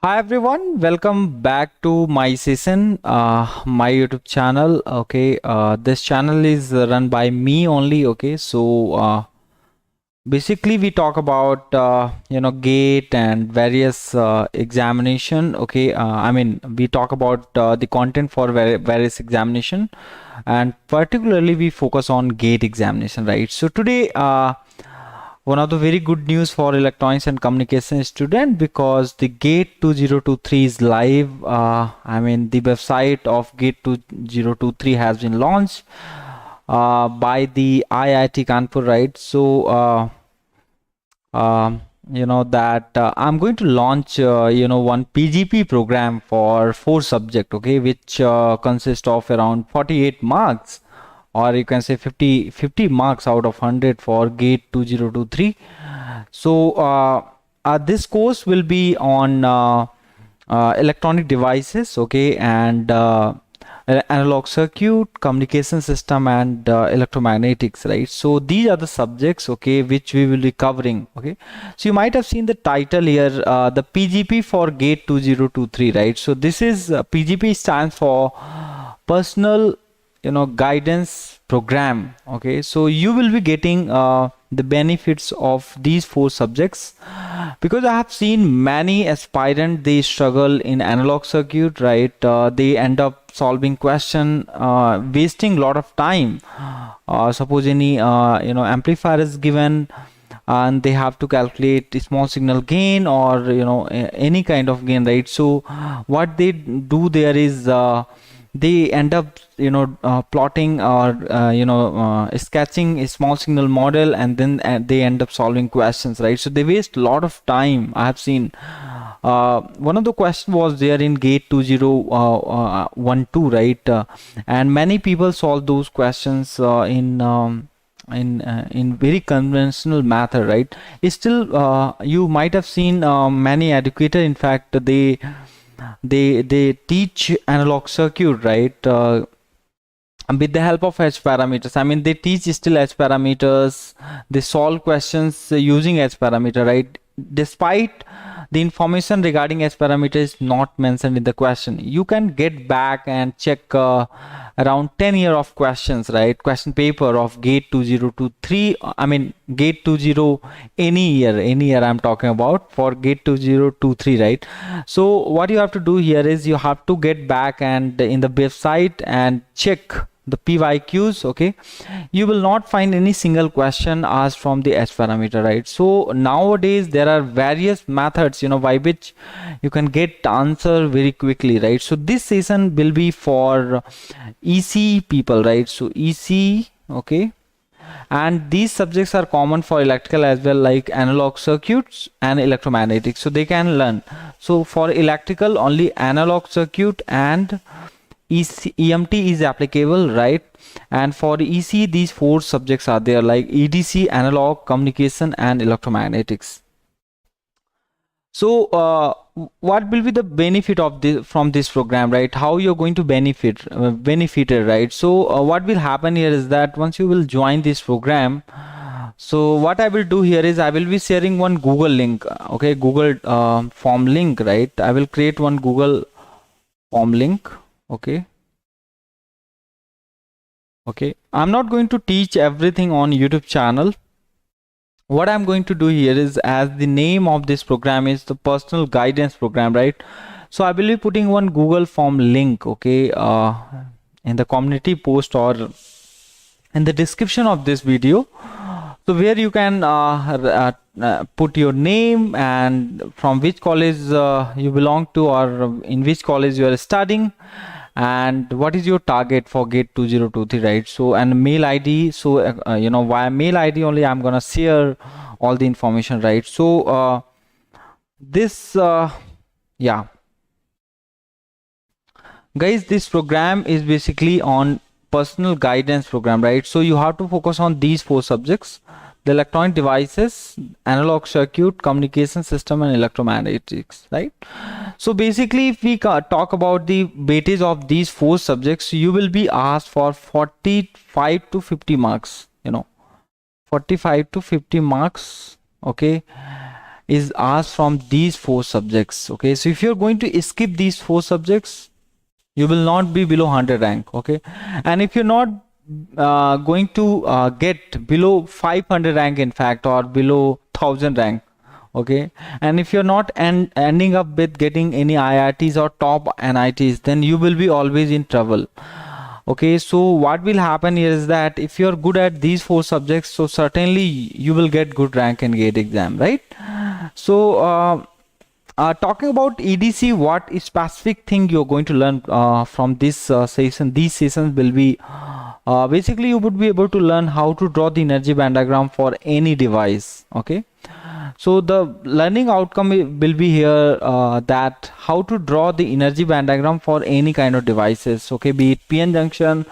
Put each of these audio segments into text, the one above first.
Hi everyone, welcome back to my session, my YouTube channel. Okay, this channel is run by me only. Okay, so basically we talk about gate and various examination. Okay, I mean we talk about the content for various examination, and particularly we focus on gate examination, right? So today one of the very good news for electronics and communication student, because the gate 2023 is live. I mean the website of gate 2023 has been launched by the IIT Kanpur, right? So you know that I'm going to launch one PGP program for 4 subject, okay, which consists of around 48 marks, or you can say 50 marks out of 100 for gate 2023. So this course will be on electronic devices, okay, and analog circuit, communication system, and electromagnetics, right? So these are the subjects, okay, which we will be covering. Okay, so you might have seen the title here, the PGP for gate 2023, right? So this is PGP stands for personal guidance program. Okay, so you will be getting the benefits of these 4 subjects, because I have seen many aspirant, they struggle in analog circuit, right? They end up solving question, wasting a lot of time. Suppose any amplifier is given and they have to calculate small signal gain, or any kind of gain, right? So what they do there is they end up plotting, or sketching a small signal model, and then they end up solving questions, right? So they waste a lot of time. I have seen one of the question was there in gate 2012, right? And many people solve those questions in very conventional method, right? It's still you might have seen many educator, in fact they teach analog circuit, right? With the help of H parameters. I mean, they teach still H parameters, they solve questions using H parameter, right? Despite the information regarding H parameter is not mentioned in the question, you can get back and check around 10 year of questions, right? Question paper of gate 2023, I mean gate 20, any year I'm talking about for gate 2023, right? So what you have to do here is you have to get back and in the website and check the PYQs. Okay, you will not find any single question asked from the H parameter, right? So nowadays there are various methods by which you can get answer very quickly, right? So this session will be for EC people, right? So EC, okay, and these subjects are common for electrical as well, like analog circuits and electromagnetics, so they can learn. So for electrical, only analog circuit and EMT is applicable, right? And for EC, these 4 subjects are there, like EDC, analog, communication, and electromagnetics. So what will be the benefit of this from this program, right? How you're going to benefited, right? So what will happen here is that once you will join this program, so what I will do here is I will be sharing one Google link, okay, Google form link, right? I will create one Google form link. Okay, I'm not going to teach everything on YouTube channel. What I'm going to do here is, as the name of this program is the personal guidance program, right? So I will be putting one Google form link, okay, in the community post or in the description of this video, so where you can put your name and from which college you belong to, or in which college you are studying, and what is your target for gate 2023, right? So, and mail ID. So via mail ID only I'm gonna share all the information, right? So this yeah guys, this program is basically on personal guidance program, right? So you have to focus on these 4 subjects: the electronic devices, analog circuit, communication system, and electromagnetics, right? So basically, if we talk about the weightage of these 4 subjects, you will be asked for 45 to 50 marks, 45 to 50 marks, okay? is asked from these 4 subjects. Okay, so if you're going to skip these 4 subjects, you will not be below 100 rank. Okay, and if you're not going to get below 500 rank, in fact, or below 1000 rank, okay, and if you're not ending up with getting any IITs or top NITs, then you will be always in trouble. Okay, so what will happen is that if you're good at these 4 subjects, so certainly you will get good rank in GATE exam, right? So talking about EDC, what specific thing you're going to learn from this session? These sessions will be basically you would be able to learn how to draw the energy band diagram for any device. Okay, so the learning outcome will be here that how to draw the energy band diagram for any kind of devices. Okay, be it PN junction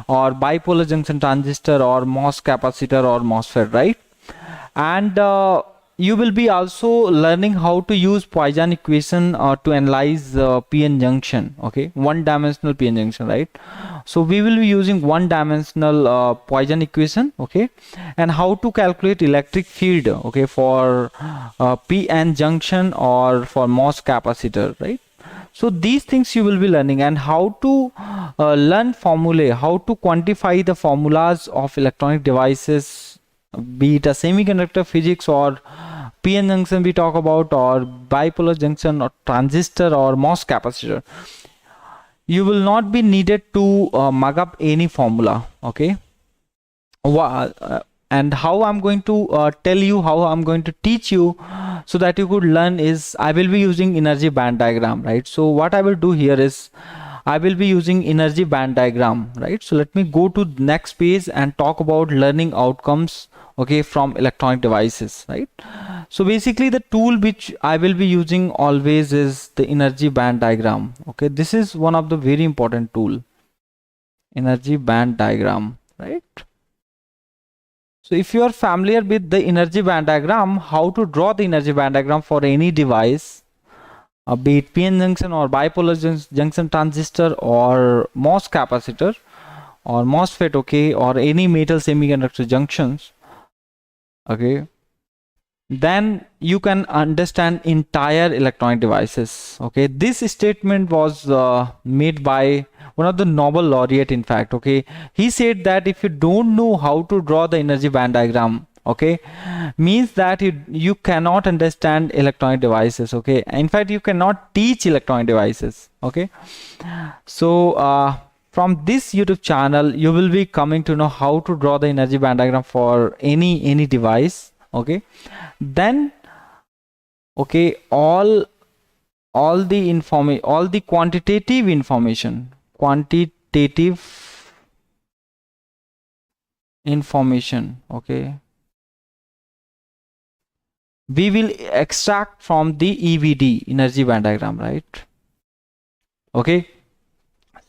or bipolar junction transistor or MOS capacitor or MOSFET, right? And you will be also learning how to use Poisson equation to analyze PN junction. Okay, one-dimensional PN junction, right? So we will be using one-dimensional Poisson equation. Okay, and how to calculate electric field. Okay, for PN junction or for MOS capacitor, right? So these things you will be learning, and how to learn formulae, how to quantify the formulas of electronic devices, be it a semiconductor physics or PN junction we talk about, or bipolar junction or transistor or MOS capacitor. You will not be needed to mug up any formula. Okay, and how I'm going to tell you, how I'm going to teach you so that you could learn is I will be using energy band diagram, right? So what I will do here is I will be using energy band diagram, right? So let me go to the next page and talk about learning outcomes, okay, from electronic devices, right? So basically the tool which I will be using always is the energy band diagram. Okay, this is one of the very important tool, energy band diagram, right? So if you are familiar with the energy band diagram, how to draw the energy band diagram for any device, be it PN junction or bipolar junction transistor or MOS capacitor or MOSFET, okay, or any metal semiconductor junctions, okay, then you can understand entire electronic devices. Okay, this statement was made by one of the Nobel laureate, in fact. Okay, he said that if you don't know how to draw the energy band diagram, okay, means that you cannot understand electronic devices. Okay, in fact you cannot teach electronic devices. Okay, so from this YouTube channel you will be coming to know how to draw the energy band diagram for any device. Okay, then okay, all the quantitative information, okay, we will extract from the EBD, energy band diagram, right? Okay,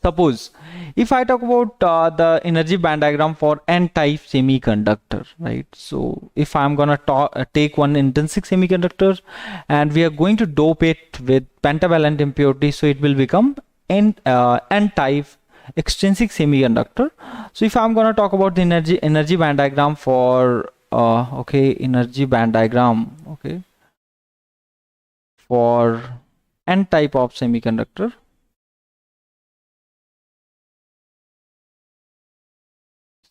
suppose if I talk about the energy band diagram for n-type semiconductor, right? So if I'm gonna take one intrinsic semiconductor and we are going to dope it with pentavalent impurity, so it will become n-type extrinsic semiconductor. So if I'm gonna talk about the energy band diagram for okay, energy band diagram, okay, for n-type of semiconductor,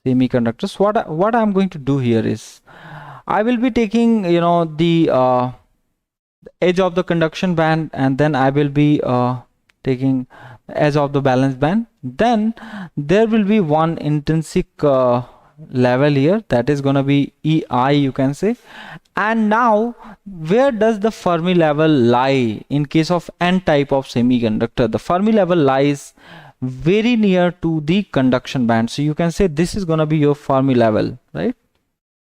what I'm going to do here is I will be taking, you know, the edge of the conduction band, and then I will be taking edge of the valence band. Then there will be one intrinsic level here, that is gonna be EI, you can say. And now where does the Fermi level lie in case of n-type of semiconductor? The Fermi level lies very near to the conduction band, so you can say this is gonna be your Fermi level, right?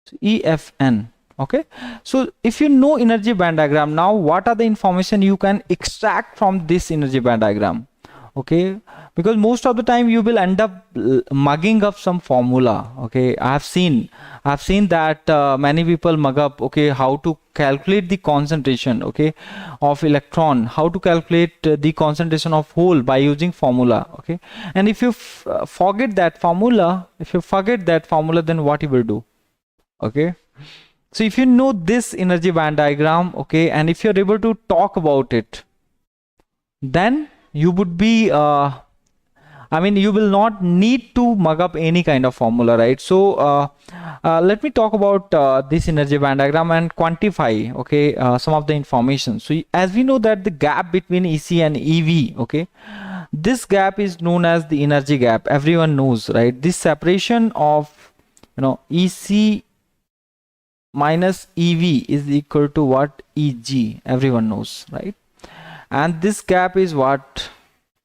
So EFN. Okay, so if you know energy band diagram, now what are the information you can extract from this energy band diagram? Okay, because most of the time you will end up mugging up some formula. Okay, I have seen that many people mug up, okay, how to calculate the concentration, okay, of electron, how to calculate the concentration of hole by using formula. Okay, and if you forget that formula, then what you will do? Okay, So if you know this energy band diagram, okay, and if you're able to talk about it, then you would be I mean, you will not need to mug up any kind of formula, right? So let me talk about this energy band diagram and quantify, okay, some of the information. So as we know that the gap between EC and EV, okay, this gap is known as the energy gap. Everyone knows, right? This separation of, you know, EC minus EV is equal to what? EG. Everyone knows, right? And this gap is what?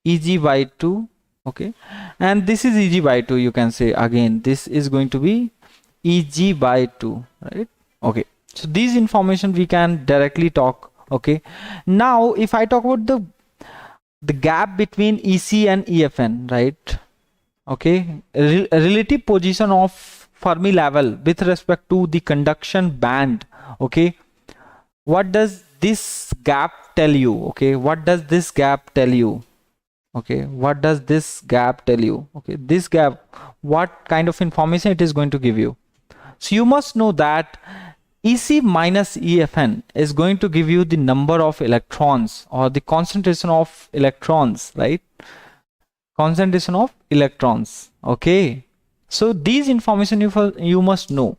EG by 2. Okay, and this is EG by 2. You can say again, this is going to be EG by 2, right? Okay, so these information we can directly talk. Okay, now if I talk about the gap between EC and EFN, right? Okay, relative position of Fermi level with respect to the conduction band. Okay, what does this gap tell you? Okay, what does this gap tell you? Okay, what does this gap tell you? Okay, this gap, what kind of information it is going to give you? So you must know that EC minus EFN is going to give you the number of electrons or the concentration of electrons, right? Concentration of electrons. Okay, so these information you must know.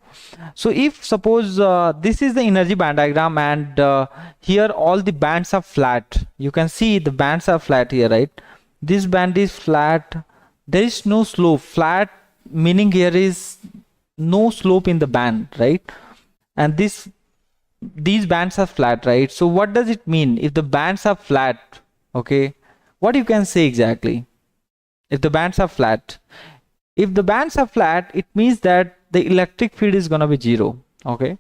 So if suppose this is the energy band diagram, and here all the bands are flat. You can see the bands are flat here, right? This band is flat. There is no slope. Flat meaning here is no slope in the band, right? And these bands are flat, right? So what does it mean if the bands are flat? Okay, what you can say exactly? If the bands are flat, it means that the electric field is gonna be 0. Okay,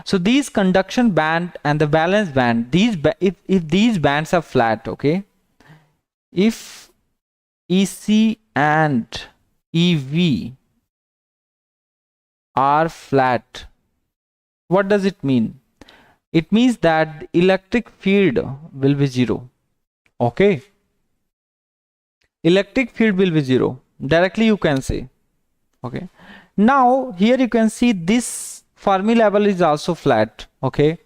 so these conduction band and the valence band, if these bands are flat, okay, if EC and EV are flat, what does it mean? It means that the electric field will be 0. Okay, electric field will be 0. Directly you can say. Okay, now here you can see this Fermi level is also flat. Okay,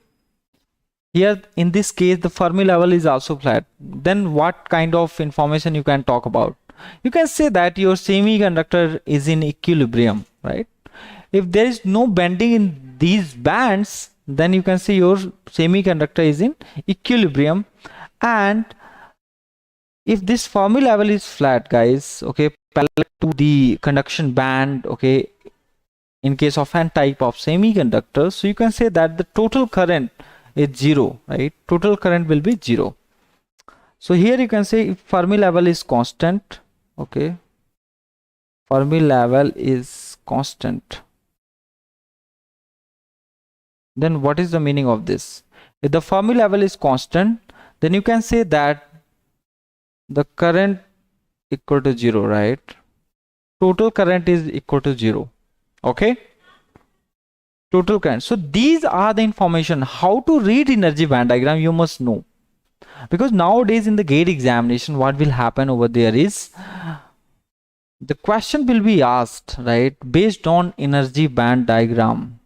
here in this case the Fermi level is also flat. Then what kind of information you can talk about? You can say that your semiconductor is in equilibrium, right? If there is no bending in these bands, then you can say your semiconductor is in equilibrium. And if this Fermi level is flat, guys, okay, parallel to the conduction band, okay, in case of n type of semiconductor, so you can say that the total current is 0, right? Total current will be 0. So here you can say if Fermi level is constant, okay, Fermi level is constant, then what is the meaning of this? If the Fermi level is constant, then you can say that the current equal to 0, right? Total current is equal to 0. Okay, total current. So these are the information. How to read energy band diagram you must know, because nowadays in the gate examination what will happen over there is the question will be asked, right, based on energy band diagram.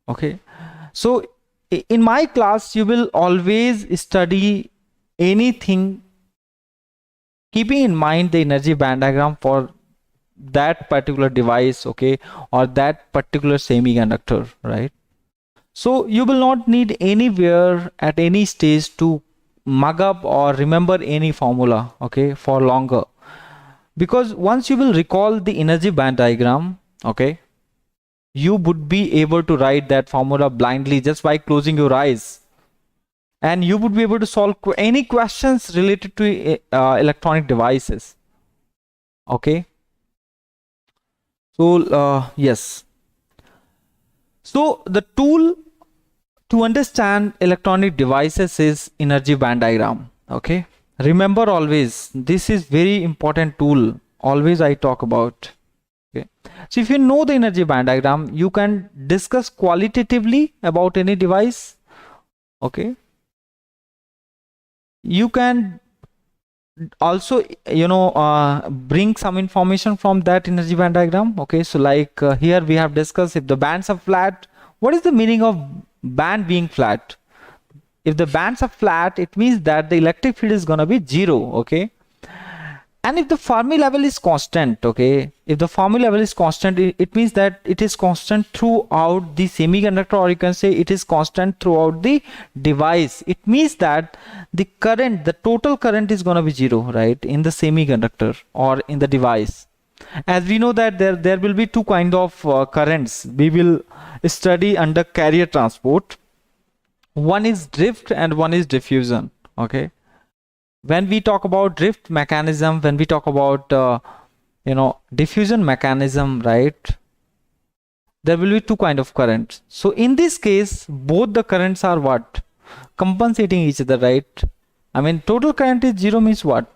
Okay, so in my class you will always study anything keeping in mind the energy band diagram for that particular device, okay, or that particular semiconductor, right? So you will not need anywhere at any stage to mug up or remember any formula, okay, for longer, because once you will recall the energy band diagram, okay, you would be able to write that formula blindly just by closing your eyes, and you would be able to solve any questions related to electronic devices. Okay, so yes, so the tool to understand electronic devices is energy band diagram. Okay, remember always, this is very important tool, always I talk about. Okay, so if you know the energy band diagram, you can discuss qualitatively about any device. Okay, you can also, bring some information from that energy band diagram. Okay, so like here we have discussed, if the bands are flat, what is the meaning of band being flat? If the bands are flat, it means that the electric field is going to be zero. Okay, and if the Fermi level is constant, okay, if the Fermi level is constant, it means that it is constant throughout the semiconductor, or you can say it is constant throughout the device. It means that the current, the total current is going to be zero, right, in the semiconductor or in the device. As we know that there will be two kind of currents we will study under carrier transport. One is drift and one is diffusion. Okay, when we talk about drift mechanism, when we talk about diffusion mechanism, right, there will be two kind of currents. So in this case, both the currents are what, compensating each other, right? I mean, total current is zero means what?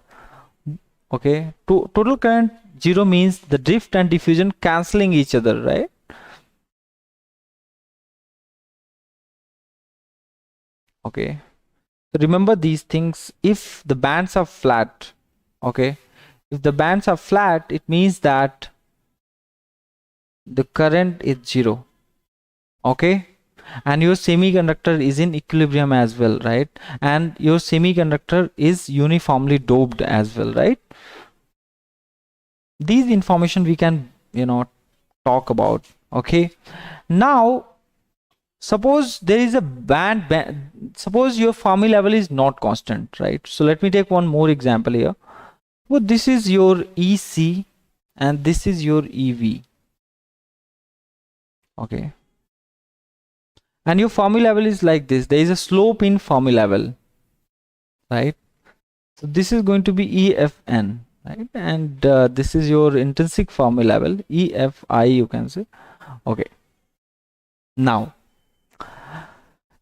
Okay, total current zero means the drift and diffusion cancelling each other, right? Okay, so remember these things. If the bands are flat, okay, if the bands are flat, it means that the current is zero. Okay, and your semiconductor is in equilibrium as well, right? And your semiconductor is uniformly doped as well, right? These information we can talk about. Okay, now suppose there is a suppose your Fermi level is not constant, right? So let me take one more example here. Well, this is your EC and this is your EV. Okay, and your Fermi level is like this. There is a slope in Fermi level, right? So this is going to be EFN, right? And this is your intrinsic Fermi level, EFI, you can say. Okay, now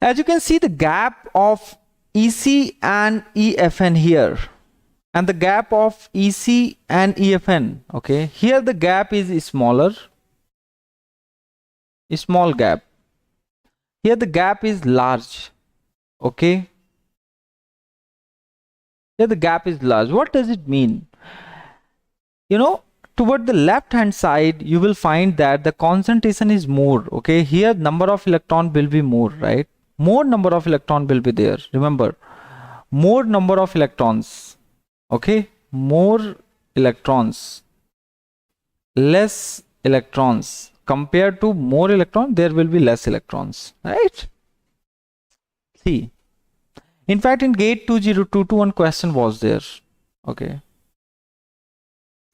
as you can see, the gap of EC and EFN here, and the gap of EC and EFN, okay, here the gap is smaller, a small gap. Here the gap is large. Okay, here the gap is large. What does it mean? Toward the left hand side, you will find that the concentration is more. Okay, here number of electron will be more, right? More number of electron will be there. Remember, more number of electrons. Okay, more electrons, less electrons. Compared to more electron, there will be less electrons, right? See, in fact, in gate 2022, one question was there. Okay,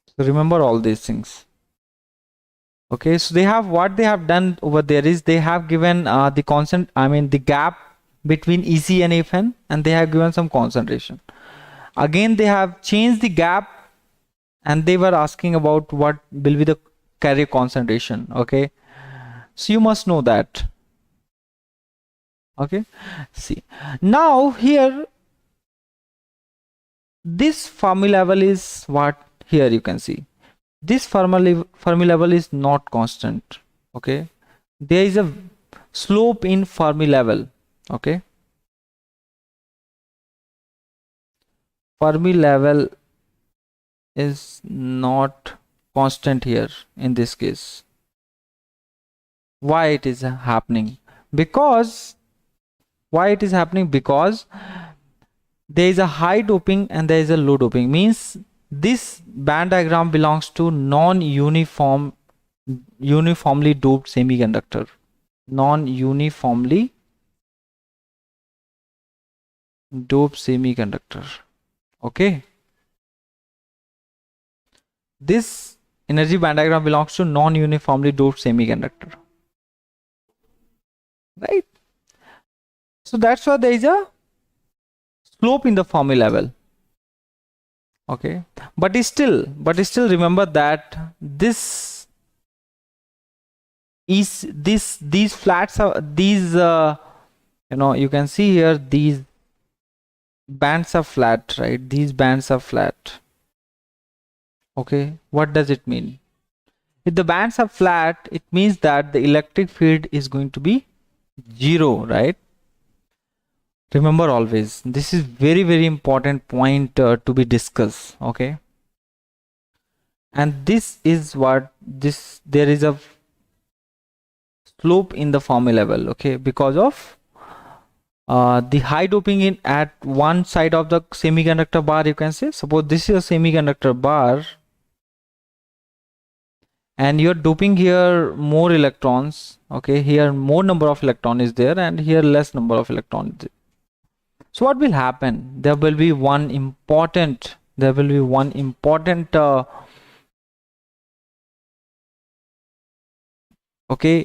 so remember all these things. Okay, so they have, what they have done over there is they have given the constant, I mean the gap between EC and EFN, and they have given some concentration. Again, they have changed the gap and they were asking about what will be the carrier concentration. Okay, so you must know that. Okay, see, now here this Fermi level is what, here you can see this Fermi level is not constant. Okay, there is a slope in Fermi level. Okay, Fermi level is not constant here in this case. Why it is happening? Because why it is happening? Because there is a high doping and there is a low doping. Means this band diagram belongs to non-uniformly doped semiconductor. Non-uniformly doped semiconductor. Okay, this energy band diagram belongs to non-uniformly doped semiconductor, right? So that's why there is a slope in the Fermi level. Okay, but still remember that this is these flats are these you can see here these bands are flat, right? These bands are flat. Okay, what does it mean? If the bands are flat, it means that the electric field is going to be zero, right? Remember always, this is very important point to be discussed. Okay, and this is what this there is a slope in the Fermi level. Okay, because of the high doping in at one side of the semiconductor bar. You can say, suppose this is a semiconductor bar and you're doping here more electrons. Okay, here more number of electron is there and here less number of electrons. So what will happen? There will be one important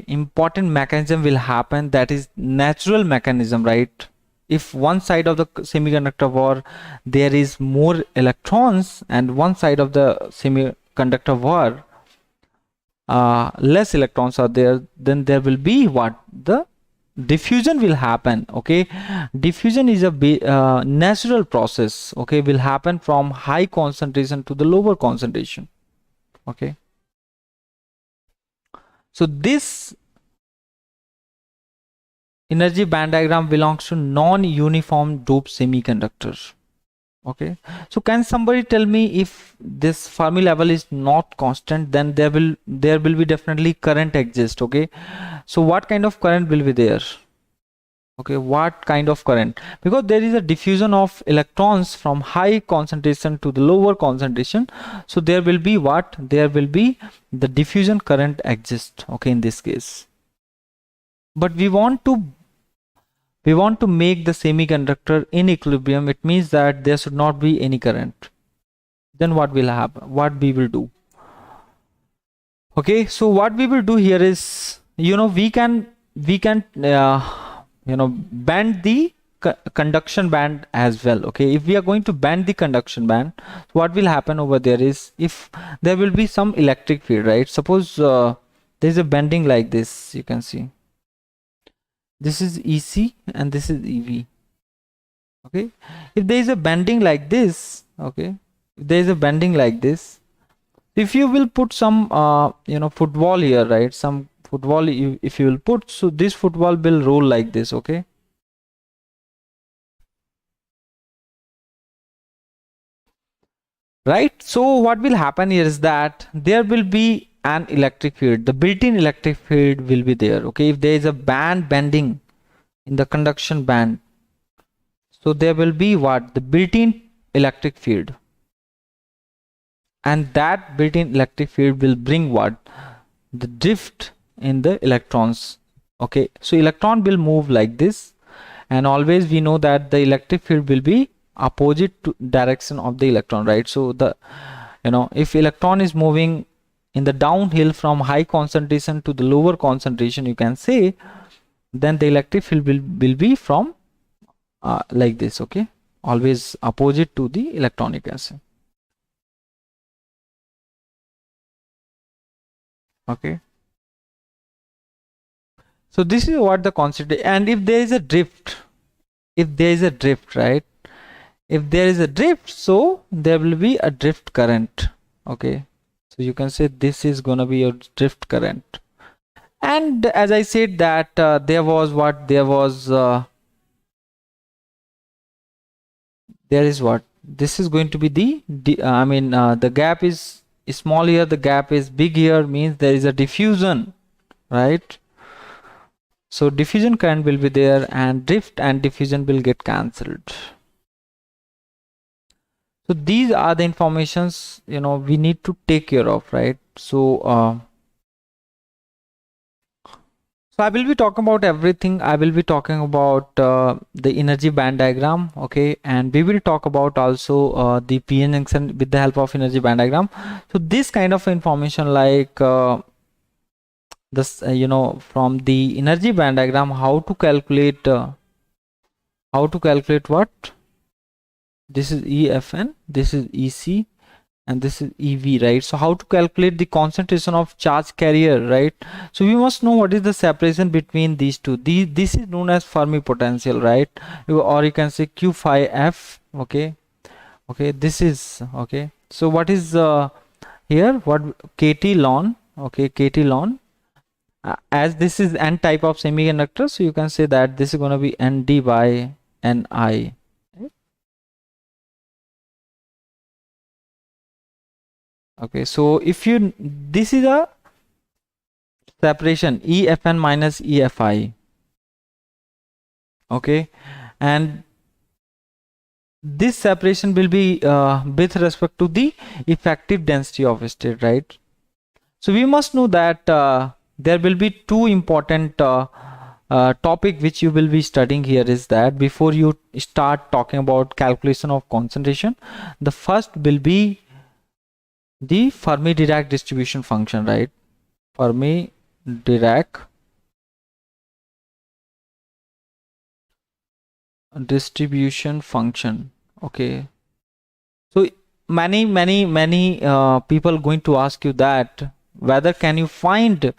important mechanism will happen, that is natural mechanism, right? If one side of the semiconductor bar there is more electrons and one side of the semiconductor bar less electrons are there, then there will be what? The diffusion will happen. Okay, diffusion is a natural process. Okay, will happen from high concentration to the lower concentration. Okay, so this energy band diagram belongs to non-uniform doped semiconductors. Okay, so can somebody tell me, if this Fermi level is not constant, then there will be definitely current exist. Okay, so what kind of current will be there? Okay, what kind of current? Because there is a diffusion of electrons from high concentration to the lower concentration, so there will be what? There will be the diffusion current exist. Okay, in this case, but we want to make the semiconductor in equilibrium. It means that there should not be any current. Then what will happen? What we will do? Okay, so what we will do here is, we can bend the conduction band as well. Okay, if we are going to bend the conduction band, what will happen over there is, if there will be some electric field, right? Suppose there is a bending like this. You can see this is EC and this is EV. Okay, if there is a bending like this, okay, if there is a bending like this, if you will put some football here, right? Some football, if you will put, so this football will roll like this. Okay, right? So what will happen here is that there will be an electric field. The built-in electric field will be there. Okay, if there is a band bending in the conduction band, so there will be what? The built-in electric field, and that built-in electric field will bring what? The drift in the electrons. Okay, so electron will move like this, and always we know that the electric field will be opposite to direction of the electron, right? So the if electron is moving in the downhill from high concentration to the lower concentration, you can say, then the electric field will be from like this. Okay, always opposite to the electronic acid. Okay, so this is what the constant. And if there is a drift, right, if there is a drift, so there will be a drift current. Okay, so you can say this is gonna be your drift current. And as I said that there was what? There is what? This is going to be the gap is small here, the gap is big here, means there is a diffusion, right? So diffusion current will be there, and drift and diffusion will get cancelled. So these are the informations we need to take care of, right? So so I will be talking about everything. I will be talking about the energy band diagram. Okay, and we will talk about also the PN junction with the help of energy band diagram. So this kind of information, like this from the energy band diagram, how to calculate what? This is EFN, this is EC, and this is EV, right? So how to calculate the concentration of charge carrier, right? So we must know what is the separation between these two. This is known as Fermi potential, right? Or you can say Q phi F. Okay, this is okay. So what is here? What KT ln? Okay, KT ln. As this is N type of semiconductor, so you can say that this is going to be ND by Ni. Okay, so if you, this is a separation EFN minus EFI. Okay, and this separation will be with respect to the effective density of a state, right? So we must know that there will be two important topic which you will be studying here, is that before you start talking about calculation of concentration, the first will be the Fermi Dirac distribution function, right? Fermi Dirac distribution function. Okay, so many people going to ask you that whether can you find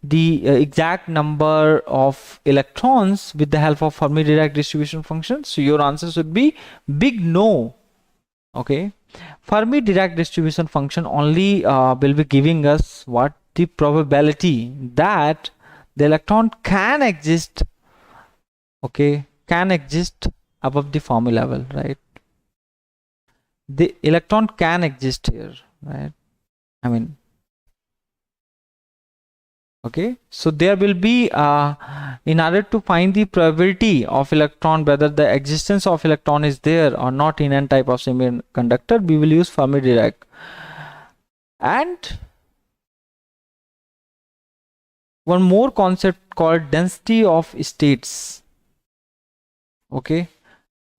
the exact number of electrons with the help of Fermi Dirac distribution function. So your answer should be big no. Okay, Fermi Dirac distribution function only will be giving us what the probability that the electron can exist, okay, can exist above the Fermi level, right? The electron can exist here, right? I mean, okay, so there will be in order to find the probability of electron, whether the existence of electron is there or not in n type of semiconductor, we will use Fermi Dirac. And one more concept called density of states, okay,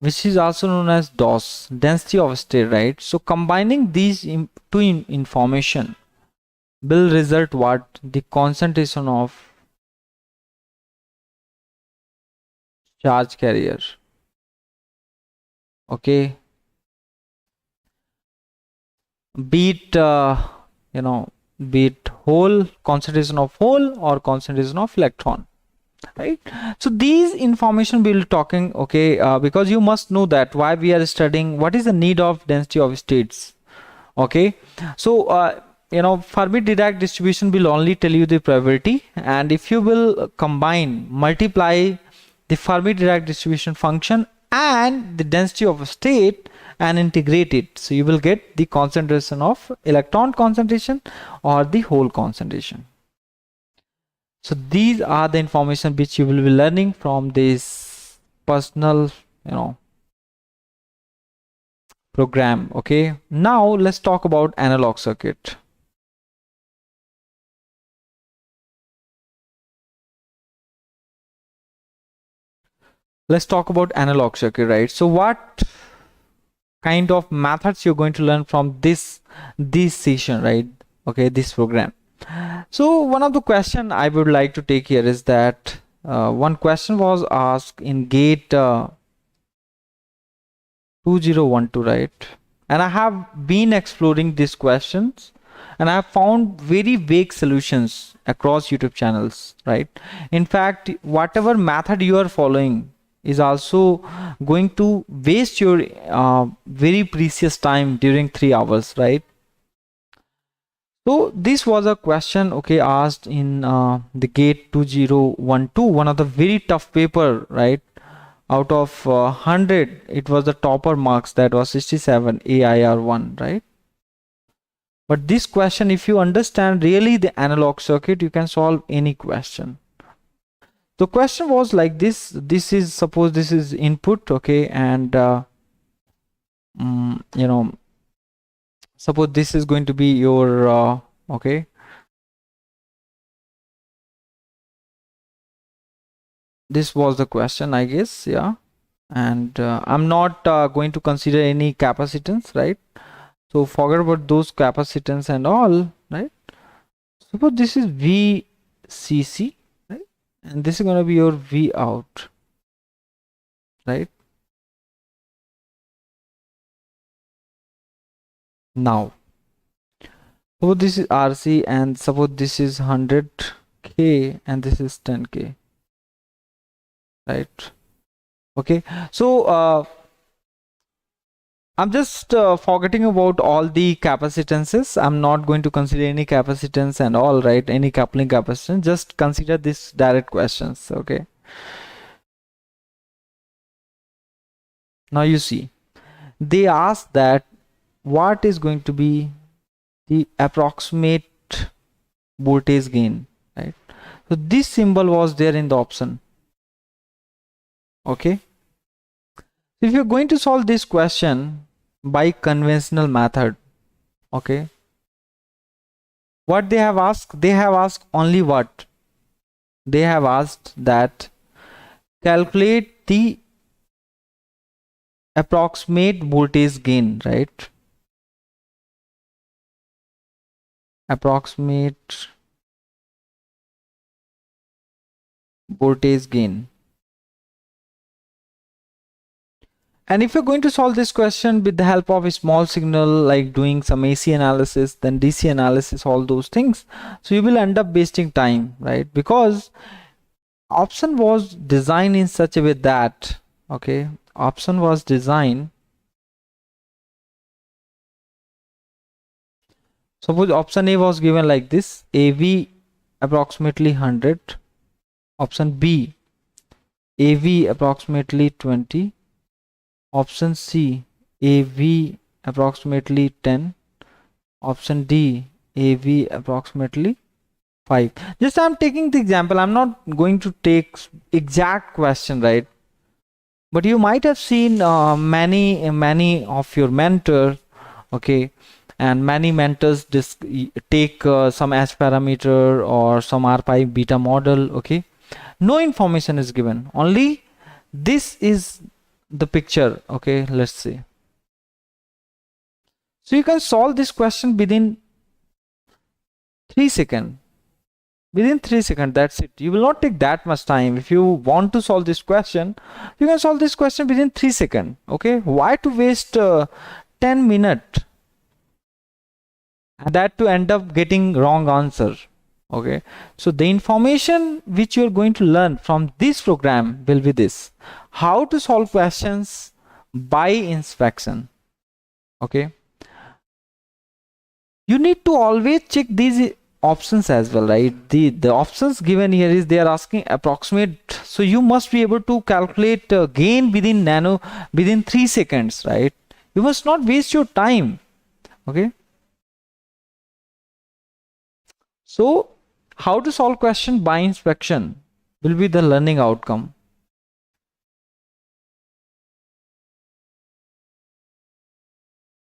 which is also known as DOS, density of state, right? So combining these two information will result what? The concentration of charge carrier, okay, be it you know, be it hole, concentration of hole or concentration of electron, right? So these information we'll talking, okay, because you must know that why we are studying what is the need of density of states. Okay, so you know, Fermi Dirac distribution will only tell you the probability, and if you will combine, multiply the Fermi Dirac distribution function and the density of a state and integrate it, so you will get the concentration of electron concentration or the hole concentration. So these are the information which you will be learning from this personal, you know, program. Okay, now let's talk about analog circuit. Let's talk about analog circuit, right? So what kind of methods you're going to learn from this session, right? Okay, this program. So one of the question I would like to take here is that one question was asked in gate 2012, right? And I have been exploring these questions and I have found very vague solutions across YouTube channels, right? In fact, whatever method you are following is also going to waste your very precious time during 3 hours, right? So this was a question, okay, asked in the gate 2012, one of the very tough paper, right? Out of 100, it was the topper marks, that was 67 AIR1, right? But this question, if you understand really the analog circuit, you can solve any question. The question was like this. This is, suppose this is input, okay, and you know, suppose this is going to be your okay, this was the question, I guess, yeah. And I'm not going to consider any capacitance, right? So forget about those capacitance and all, right? Suppose this is VCC, right? And this is going to be your V out, right? Now, suppose this is RC and suppose this is 100K and this is 10K, right? Okay, so I'm just forgetting about all the capacitances. I'm not going to consider any capacitance and all, right? Any coupling capacitance. Just consider this direct questions, okay? Now you see, they ask that what is going to be the approximate voltage gain, right? So this symbol was there in the option. Okay, if you're going to solve this question by conventional method, okay, what they have asked, they have asked only what? They have asked that calculate the approximate voltage gain, right? Approximate voltage gain. And if you're going to solve this question with the help of a small signal, like doing some AC analysis, then DC analysis, all those things, so you will end up wasting time, right? Because option was designed in such a way that, okay, option was designed, suppose option A was given like this, AV approximately 100, option B AV approximately 20, option C AV approximately 10, option D AV approximately 5. Just I'm taking the example, I'm not going to take exact question, right? But you might have seen many of your mentors, okay, and many mentors take some S parameter or some R pi beta model, okay. No information is given, only this is the picture, okay. Let's see. So you can solve this question within 3 seconds. Within 3 seconds, that's it. You will not take that much time. If you want to solve this question, you can solve this question within 3 seconds, okay. Why to waste 10 minutes, and that to end up getting wrong answer, okay. So the information which you are going to learn from this program will be this: how to solve questions by inspection, okay. You need to always check these options as well, right? The options given here is they are asking approximate, so you must be able to calculate gain within 3 seconds, right? You must not waste your time, okay. So how to solve question by inspection will be the learning outcome,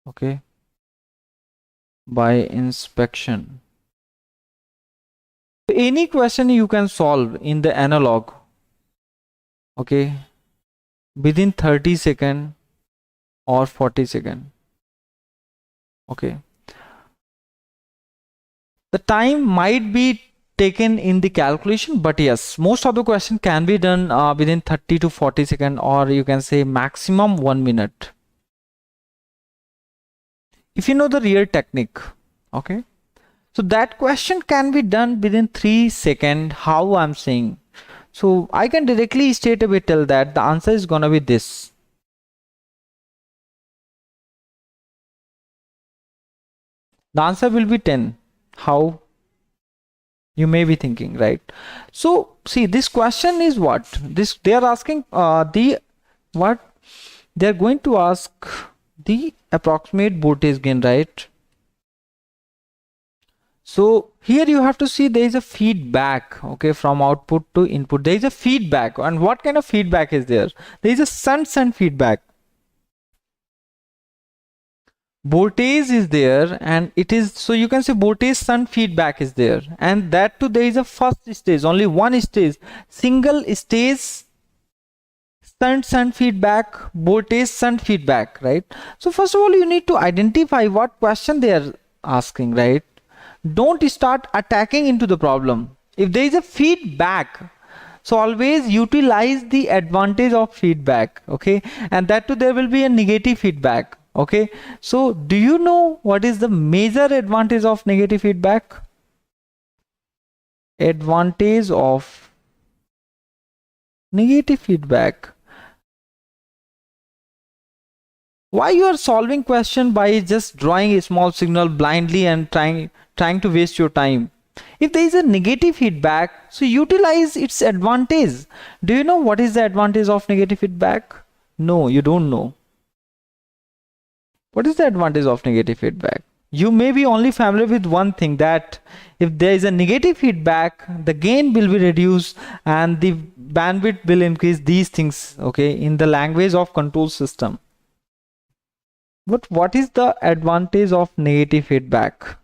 okay, by inspection. Any question you can solve in the analog, okay, within 30 seconds or 40 seconds, okay. The time might be taken in the calculation, but yes, most of the question can be done within 30 to 40 seconds, or you can say maximum 1 minute, if you know the real technique, okay. So that question can be done within 3 seconds. How I'm saying, so I can directly state away, tell that the answer is gonna be this. The answer will be 10. How? You may be thinking, right? So see, this question is what this they are asking, what they are going to ask, the approximate voltage gain, right? So here you have to see there is a feedback, okay, from output to input. There is a feedback, and what kind of feedback is there? There is a shunt feedback. Voltage is there, and it is, so you can say voltage shunt feedback is there, and that too there is a first stage, only one stage, single stage shunt feedback, voltage shunt feedback, right? So first of all, you need to identify what question they are asking, right? Don't start attacking into the problem. If there is a feedback, so always utilize the advantage of feedback, okay, and that too there will be a negative feedback, okay. So do you know what is the major advantage of negative feedback? Advantage of negative feedback. Why you are solving question by just drawing a small signal blindly and trying to waste your time? If there is a negative feedback, so utilize its advantage. Do you know what is the advantage of negative feedback? No, you don't know. What is the advantage of negative feedback? You may be only familiar with one thing, that if there is a negative feedback, the gain will be reduced and the bandwidth will increase, these things, okay, in the language of control system. But what is the advantage of negative feedback?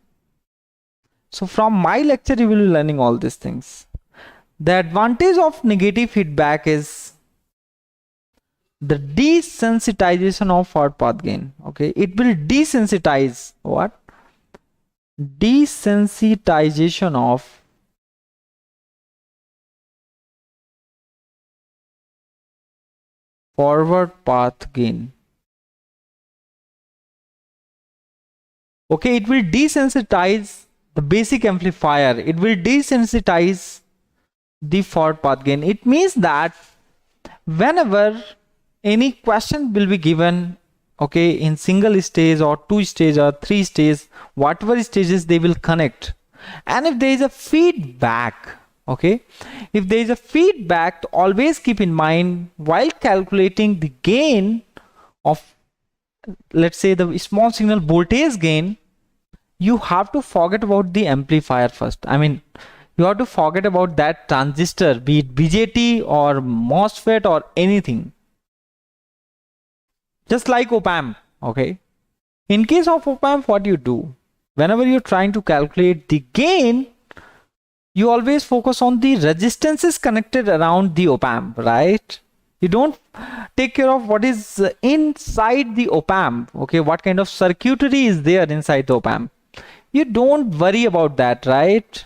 So from my lecture, you will be learning all these things. The advantage of negative feedback is the desensitization of forward path gain. Okay, it will desensitize what? Desensitization of forward path gain. Okay, it will desensitize the basic amplifier. It will desensitize the forward path gain. It means that whenever any question will be given, okay, in single stage or two stage or three stage, whatever stages they will connect, and if there is a feedback, okay, if there is a feedback, always keep in mind while calculating the gain of, let's say, the small signal voltage gain, you have to forget about the amplifier first. I mean, you have to forget about that transistor, be it BJT or MOSFET or anything. Just like op-amp, okay? In case of op-amp, what you do? Whenever you're trying to calculate the gain, you always focus on the resistances connected around the op-amp, right? You don't take care of what is inside the op-amp, okay? What kind of circuitry is there inside the op-amp? You don't worry about that, right?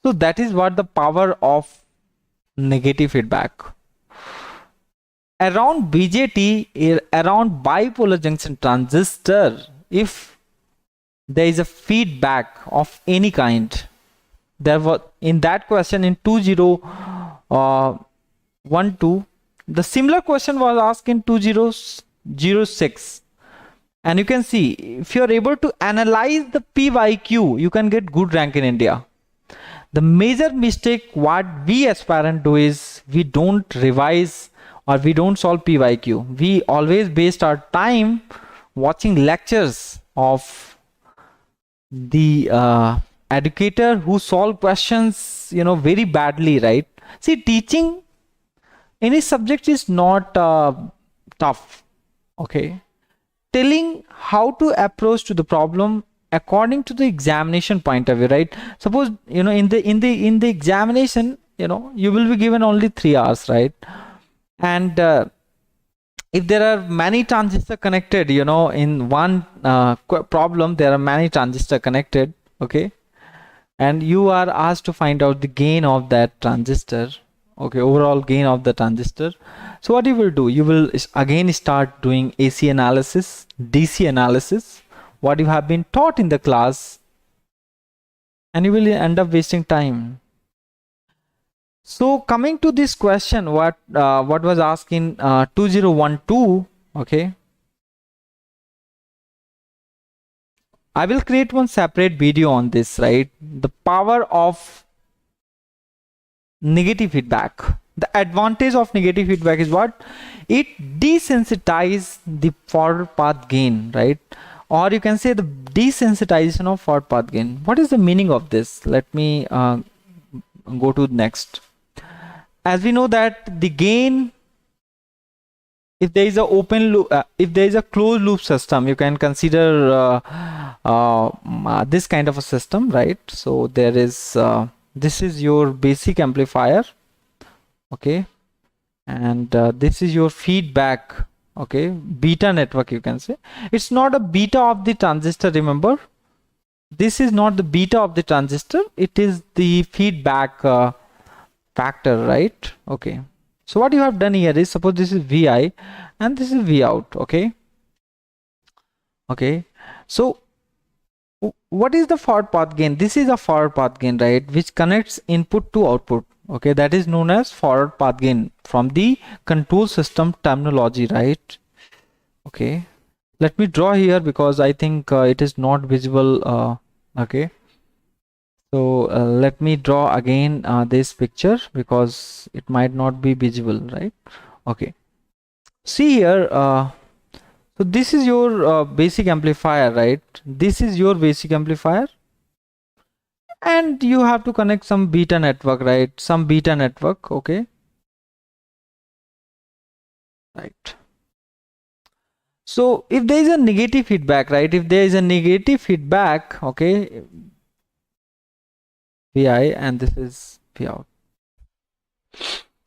So that is what the power of negative feedback. Around BJT, around bipolar junction transistor, if there is a feedback of any kind, there was in that question in 2012, the similar question was asked in 2006, and you can see if you are able to analyze the PYQ, you can get good rank in India. The major mistake what we aspirant do is we don't revise or we don't solve PYQ. We always waste our time watching lectures of the educator who solve questions, you know, very badly, right? See, teaching any subject is not tough, okay? Telling how to approach to the problem according to the examination point of view, right? Suppose, you know, in the examination, you know, you will be given only 3 hours, right? And if there are many transistors connected, you know, in one problem there are many transistors connected, okay, and you are asked to find out the gain of that transistor, okay, overall gain of the transistor. So what you will do, you will again start doing AC analysis, DC analysis, what you have been taught in the class, and you will end up wasting time. So coming to this question, what was asked in 2012, okay, I will create one separate video on this, right? The power of negative feedback. The advantage of negative feedback is what? It desensitizes the forward path gain, right? Or you can say the desensitization of forward path gain. What is the meaning of this? Let me go to next. As we know that the gain, if there is a open loop, if there is a closed loop system, you can consider this kind of a system, right? So there is this is your basic amplifier, okay, and this is your feedback, okay, beta network, you can say. It's not a beta of the transistor, remember, this is not the beta of the transistor, it is the feedback factor, right? Okay, so what you have done here is, suppose this is Vi and this is V out, okay, okay, so what is the forward path gain? This is a forward path gain, right, which connects input to output, okay, that is known as forward path gain from the control system terminology, right? Okay, let me draw here because I think it is not visible, okay. So let me draw again this picture because it might not be visible, right? Okay. See here, so this is your basic amplifier, right? This is your basic amplifier, and you have to connect some beta network, right? Some beta network, okay? Right. So if there is a negative feedback, right? If there is a negative feedback, okay, Vi, and this is V out.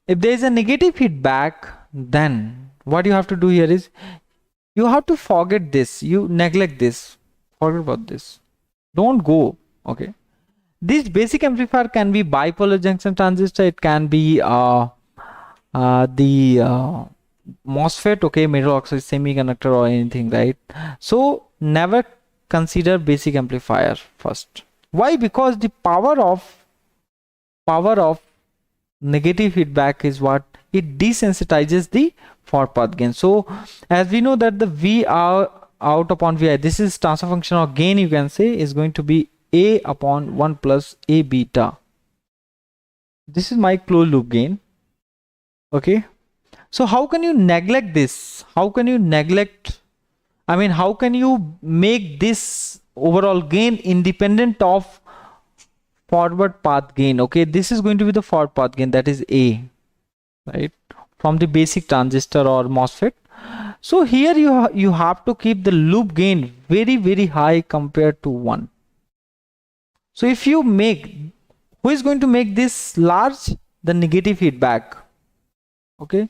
If there is a negative feedback, then what you have to do here is you have to forget this, you neglect this, forget about this, don't go, okay? This basic amplifier can be bipolar junction transistor, it can be the MOSFET, okay, metal oxide semiconductor or anything, right? So never consider basic amplifier first. Why? Because the power of negative feedback is what it desensitizes the forward path gain. So as we know that the V out upon Vi, this is transfer function of gain, you can say, is going to be A upon 1 plus A beta. This is my closed loop gain, okay? So how can you neglect this? How can you neglect, I mean, how can you make this overall gain independent of forward path gain? Okay, this is going to be the forward path gain, that is A, right, from the basic transistor or MOSFET. So here you have to keep the loop gain very high compared to 1. So if you make, who is going to make this large? The negative feedback, okay?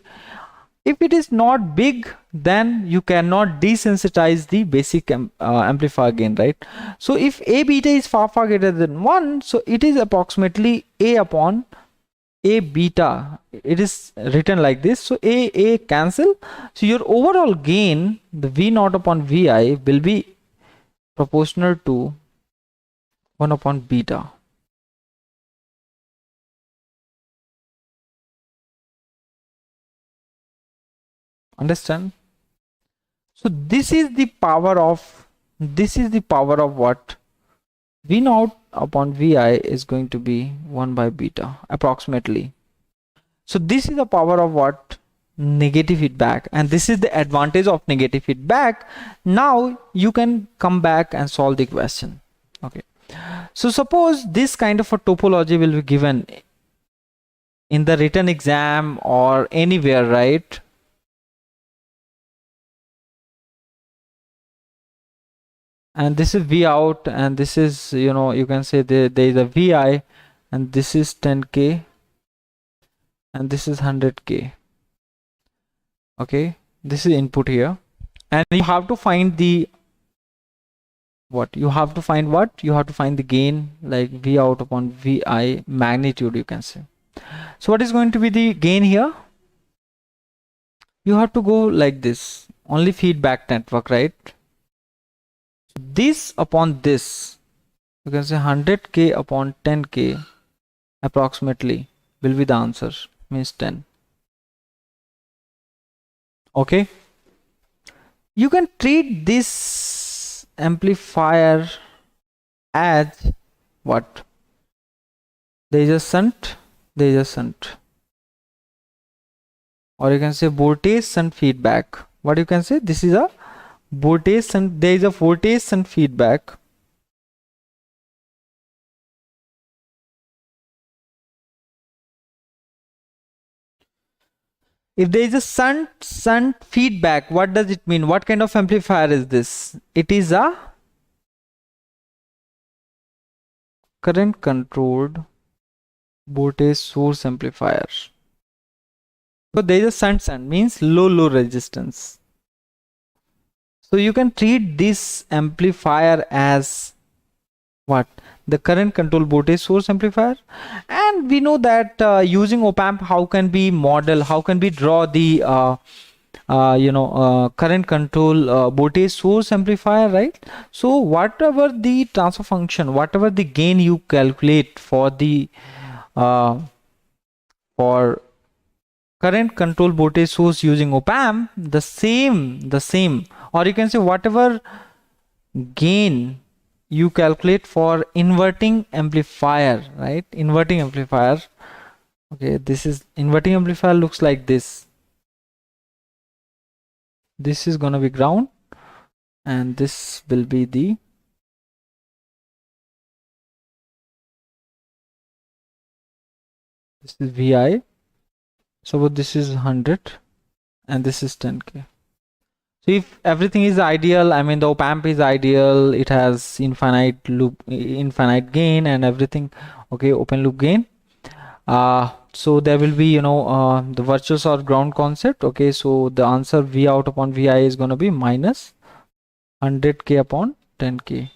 If it is not big, then you cannot desensitize the basic amplifier gain, right? So if A beta is far greater than 1, so it is approximately A upon A beta. It is written like this. So A cancel. So your overall gain, the V naught upon Vi, will be proportional to 1 upon beta. Understand? So this is the power of what? V naught upon Vi is going to be 1 by beta approximately. So this is the power of what? Negative feedback, and this is the advantage of negative feedback. Now you can come back and solve the question, okay? So suppose this kind of a topology will be given in the written exam or anywhere, right? And this is V out, and this is, you know, you can say there is a Vi, and this is 10k, and this is 100k, okay? This is input here, and you have to find the what? You have to find what? You have to find the gain, like V out upon Vi magnitude, you can say. So what is going to be the gain here? You have to go like this, only feedback network, right? This upon this, you can say 100k upon 10k approximately will be the answer, means 10. Okay, you can treat this amplifier as what? There is a shunt, or you can say voltage shunt feedback. What you can say? This is a voltage and there is a voltage and feedback. If there is a shunt feedback, what does it mean? What kind of amplifier is this? It is a current controlled voltage source amplifier. So there is a shunt means low resistance. So you can treat this amplifier as what? The current control voltage source amplifier. And we know that using op-amp, how can we model, how can we draw the current control voltage source amplifier, right? So whatever the transfer function, whatever the gain you calculate for the for current control voltage source using op-amp, the same, or you can say whatever gain you calculate for inverting amplifier, right? Inverting amplifier. Okay, this is inverting amplifier, looks like this. This is gonna be ground, and this will be the, this is Vi. So this is 100 and this is 10k. So if everything is ideal, I mean the op amp is ideal, it has infinite loop, infinite gain and everything, okay, open loop gain. So there will be, you know, the virtuous or ground concept. Okay, so the answer V out upon Vi is going to be minus 100k upon 10k.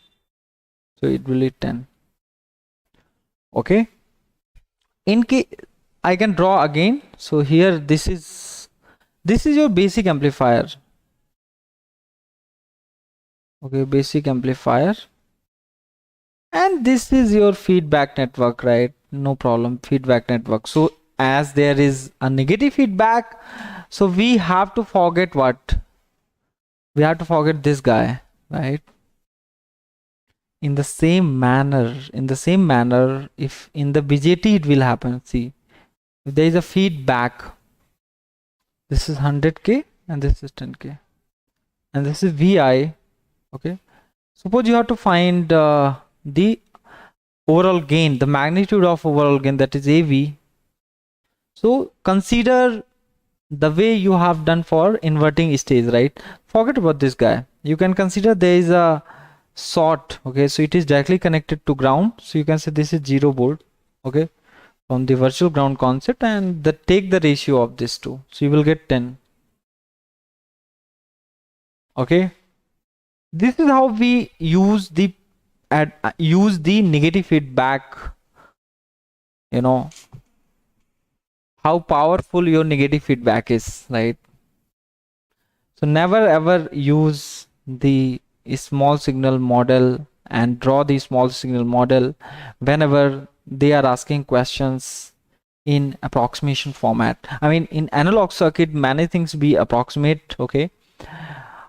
So it will be 10. Okay, in case I can draw again. So here this is your basic amplifier. Okay, basic amplifier, and this is your feedback network, right? No problem, feedback network. So as there is a negative feedback, so we have to forget what? We have to forget this guy, right? In the same manner, if in the BJT it will happen, see, if there is a feedback, this is 100k and this is 10k and this is Vi. Okay, suppose you have to find the overall gain, the magnitude of overall gain, that is AV. So consider the way you have done for inverting stage, right? Forget about this guy. You can consider there is a short. Okay, so it is directly connected to ground, so you can say this is 0 volt. Okay, from the virtual ground concept, and take the ratio of this two, so you will get 10. Okay, this is how we use the negative feedback. You know how powerful your negative feedback is, right? So never ever use the small signal model and draw the small signal model whenever they are asking questions in approximation format. I mean, in analog circuit, many things be approximate. Okay,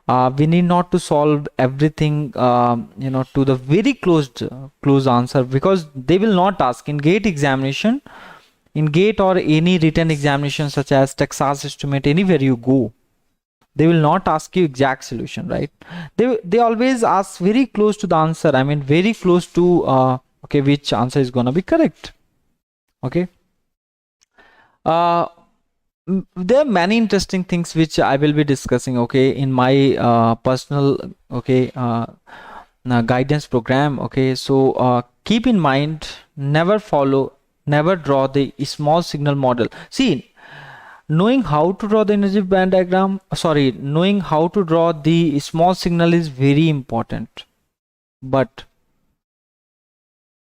we need not to solve everything, you know, to the very close answer, because they will not ask in gate examination, in gate or any written examination such as Texas Instrument, anywhere you go, they will not ask you exact solution, right? They always ask very close to the answer, I mean very close to okay, which answer is gonna be correct. Okay, there are many interesting things which I will be discussing, okay, in my personal, okay, guidance program. Okay, so keep in mind, never draw the small signal model. See, knowing how to draw the energy band diagram, knowing how to draw the small signal is very important, but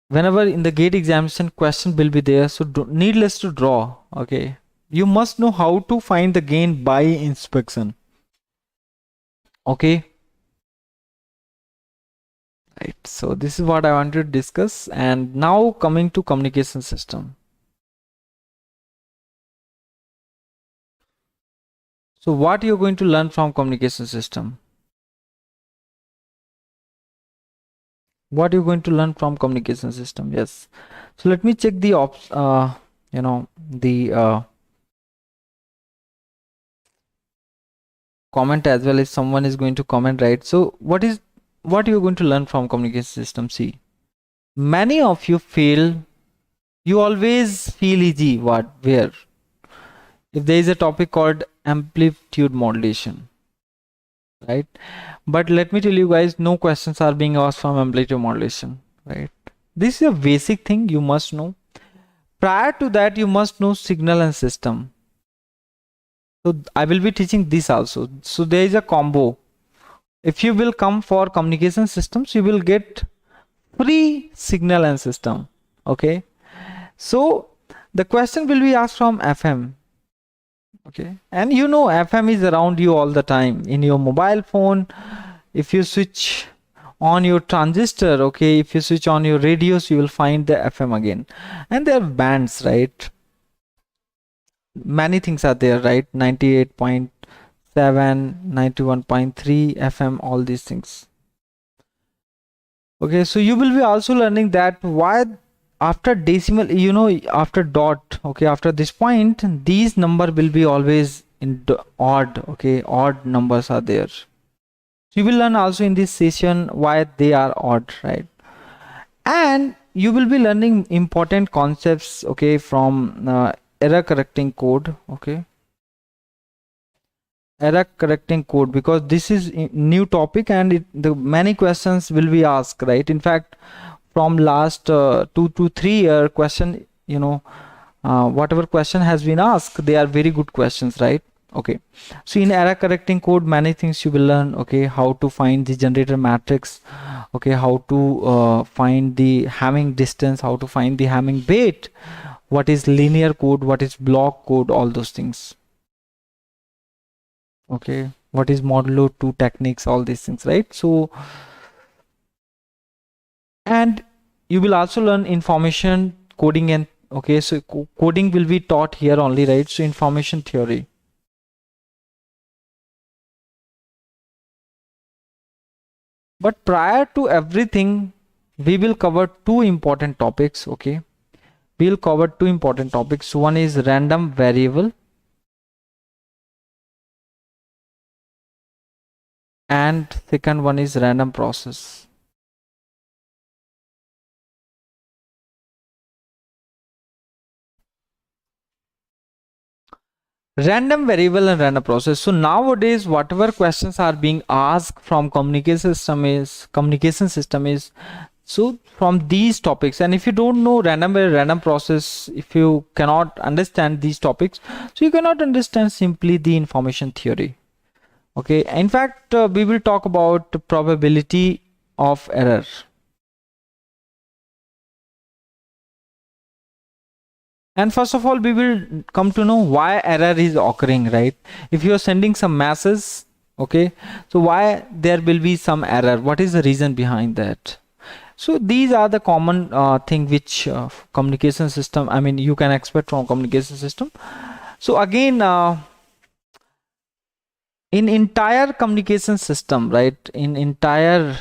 whenever in the gate examination question will be there, so needless to draw. Okay, you must know how to find the gain by inspection. Okay, right, so this is what I wanted to discuss. And now coming to communication system. So what you're going to learn from communication system? What you're going to learn from communication system? Yes, so let me check the you know, the comment as well, if someone is going to comment, right? So what you're going to learn from communication system? See, many of you feel, you always feel easy where if there is a topic called amplitude modulation, right? But let me tell you guys, no questions are being asked from amplitude modulation, right? This is a basic thing you must know. Prior to that, you must know signal and system. So I will be teaching this also. So there is a combo. If you will come for communication systems, you will get free signal and system. Okay, so the question will be asked from FM. Okay, and you know FM is around you all the time in your mobile phone. If you switch on your transistor, okay, if you switch on your radios, you will find the FM again. And there are bands, right? Many things are there, right? 98.7, 91.3 FM, all these things. Okay, so you will be also learning that why after decimal, you know, after dot, okay, after this point, these number will be always in odd. Okay, odd numbers are there. You will learn also in this session why they are odd, right? And you will be learning important concepts, okay, from error correcting code. Okay, error correcting code, because this is a new topic and the many questions will be asked, right? In fact, from last 2 to 3 year question, you know, whatever question has been asked, they are very good questions, right? Okay, so in error correcting code, many things you will learn. Okay, how to find the generator matrix, okay, how to find the Hamming distance, how to find the Hamming weight, what is linear code, what is block code, all those things. Okay, what is modulo 2 techniques, all these things, right? So, and you will also learn information coding, and okay, so coding will be taught here only, right? So information theory. But prior to everything, we will cover two important topics. Okay, we'll cover two important topics. One is random variable and second one is random process. Random variable and random process. So nowadays, whatever questions are being asked from communication system is so from these topics. And if you don't know random variable, random process, if you cannot understand these topics, so you cannot understand simply the information theory. Okay, in fact, we will talk about probability of error. And first of all, we will come to know why error is occurring, right? If you are sending some masses, okay, so why there will be some error? What is the reason behind that? So these are the common thing which communication system, I mean, you can expect from communication system. So again, in entire communication system, right? In entire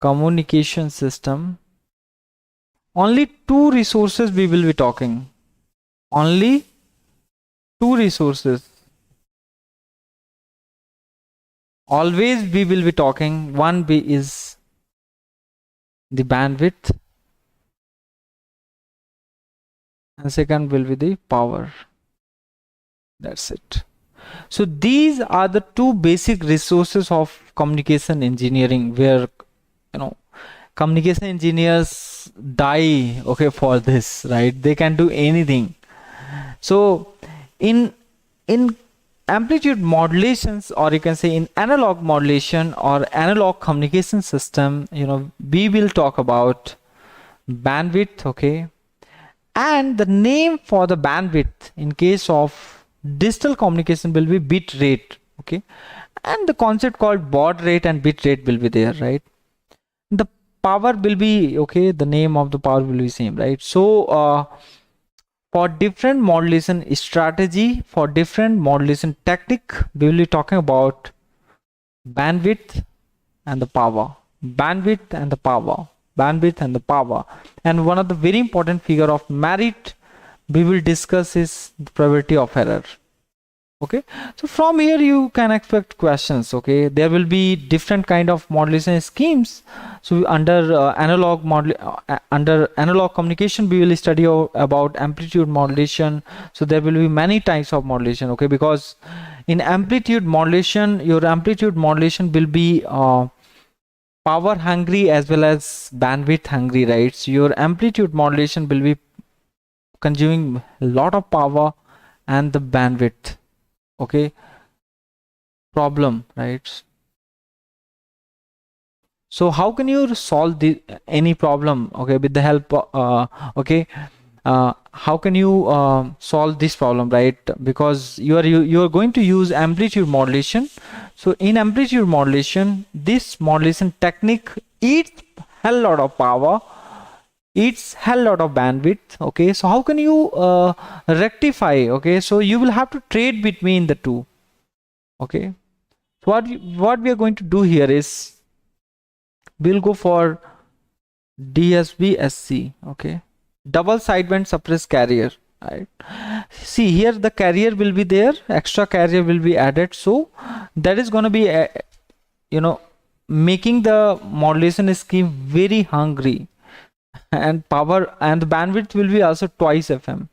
communication system, only two resources we will be talking. Only two resources. Always we will be talking. One is the bandwidth and second will be the power. That's it. So these are the two basic resources of communication engineering, where you know communication engineers die, okay, for this, right? They can do anything. So in amplitude modulations, or you can say in analog modulation or analog communication system, you know, we will talk about bandwidth, okay, and the name for the bandwidth in case of digital communication will be bit rate, okay, and the concept called baud rate and bit rate will be there, right? The power will be, okay, the name of the power will be same, right? So for different modulation strategy, for different modulation technique, we will be talking about bandwidth and the power, bandwidth and the power, bandwidth and the power. And one of the very important figure of merit we will discuss is the probability of error. Okay, so from here you can expect questions. Okay, there will be different kind of modulation schemes. So under under analog communication, we will study about amplitude modulation. So there will be many types of modulation. Okay, because in amplitude modulation, your amplitude modulation will be power hungry as well as bandwidth hungry, right? So your amplitude modulation will be consuming a lot of power and the bandwidth, okay, problem, right? So how can you solve the any problem, okay, with the help okay, how can you solve this problem, right? Because you are going to use amplitude modulation. So in amplitude modulation, this modulation technique eats hell lot of power, eats hell lot of bandwidth, okay. So how can you rectify, okay? So you will have to trade between the two, okay. So what we are going to do here is we'll go for DSB-SC. Okay, double sideband suppressed carrier, right? See here, the carrier will be there, extra carrier will be added, so that is going to be you know, making the modulation scheme very hungry, and power and the bandwidth will be also twice FM.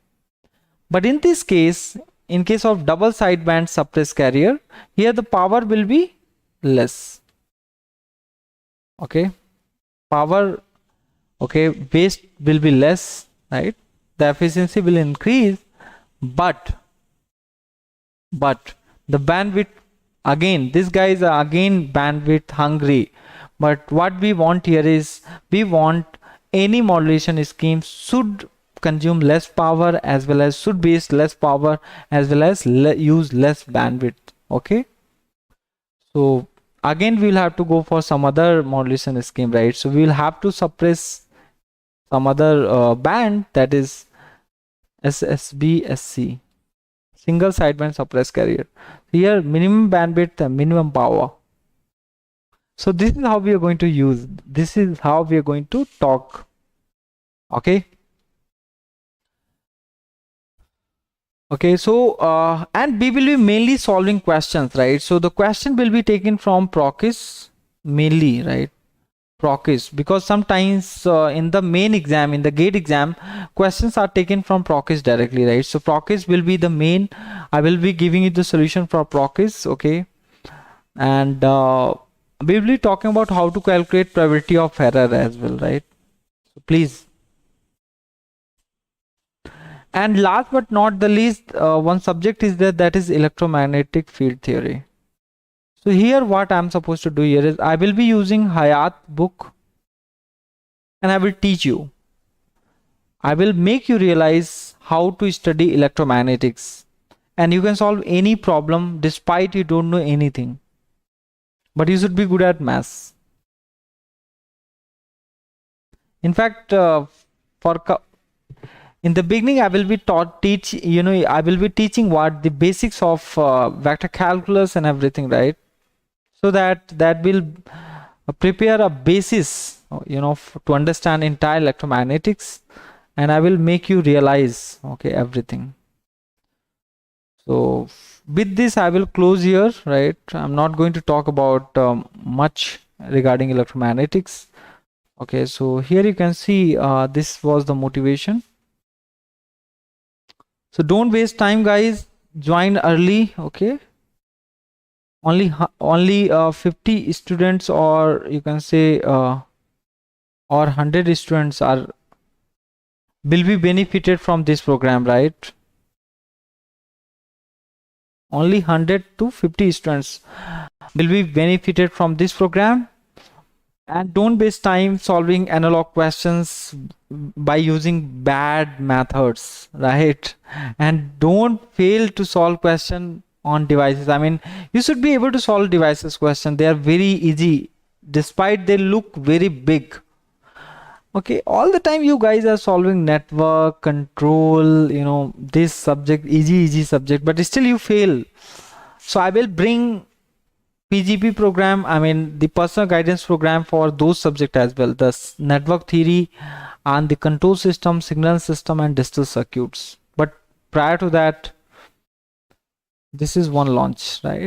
But in this case, in case of double sideband suppressed carrier, here the power will be less. Okay, power, okay, waste will be less, right? The efficiency will increase, but the bandwidth, again, these guys are again bandwidth hungry. But what we want here is, we want any modulation scheme should consume less power, as well as should waste less power, as well as use less bandwidth. Okay, so again we'll have to go for some other modulation scheme, right? So we'll have to suppress some other band, that is SSB-SC, single sideband suppressed carrier. Here minimum bandwidth and minimum power. So this is how we are going to use, this is how we are going to talk. Okay, okay, so and we will be mainly solving questions, right? So the question will be taken from Process mainly, right? Process, because sometimes in the main exam, in the gate exam, questions are taken from Process directly, right? So Process will be the main, I will be giving you the solution for Process. Okay, and we will be talking about how to calculate probability of error as well, right? So please. And last but not the least, one subject is there, that is electromagnetic field theory. So here what I'm supposed to do here is, I will be using Hayat book, and I will teach you. I will make you realize how to study electromagnetics, and you can solve any problem despite you don't know anything. But you should be good at maths. In fact, in the beginning, I will be I will be teaching what the basics of vector calculus and everything, right? So that will prepare a basis, to understand entire electromagnetics, and I will make you realize, okay, everything. So with this, I will close here, right? I'm not going to talk about much regarding electromagnetics. Okay, so here you can see this was the motivation. So don't waste time, guys. Join early. Okay, only 50 students, or you can say or 100 students will be benefited from this program, right? Only 100 to 50 students will be benefited from this program. And don't waste time solving analog questions by using bad methods, right? And don't fail to solve question on devices. I mean, you should be able to solve devices question. They are very easy, despite they look very big. Okay, all the time you guys are solving network control, this subject, easy subject, but still you fail. So I will bring PGP program, I mean the personal guidance program, for those subjects as well, the network theory and the control system, signal system, and digital circuits. But prior to that, this is one launch, right?